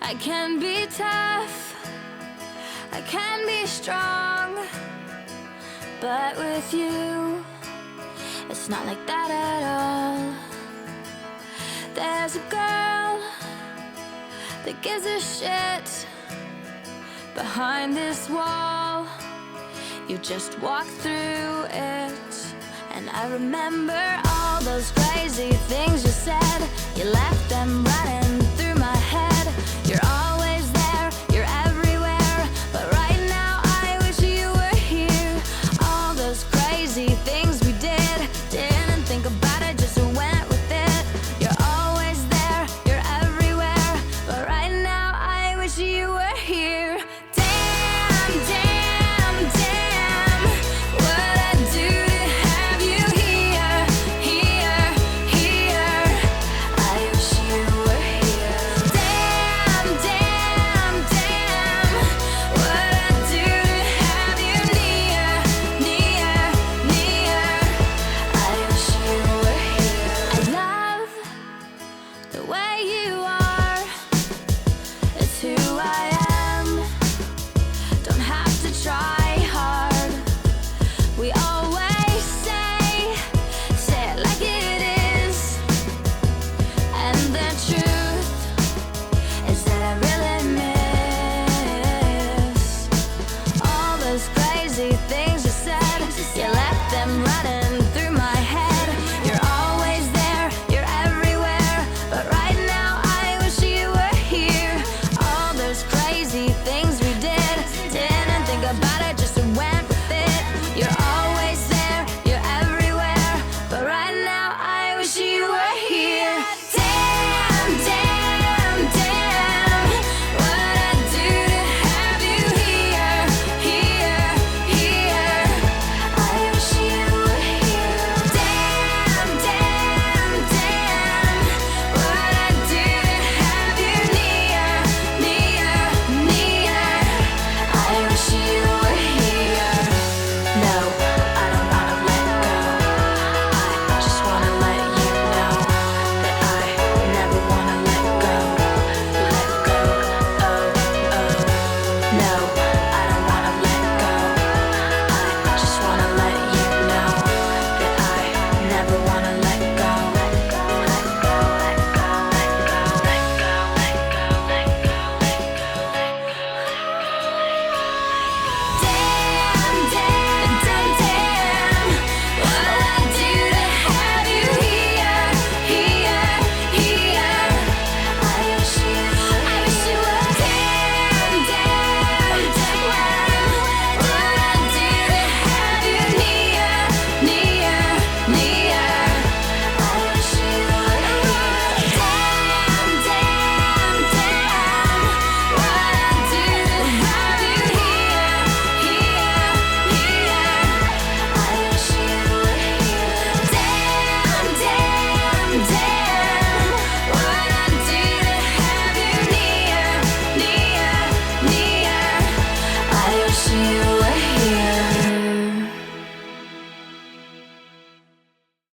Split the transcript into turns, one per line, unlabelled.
I can be tough, I can be strong, but with you, it's not like that at all. There's a girl that gives a shit behind this wall. You just walk through it, and I remember all those crazy things you said. You left them running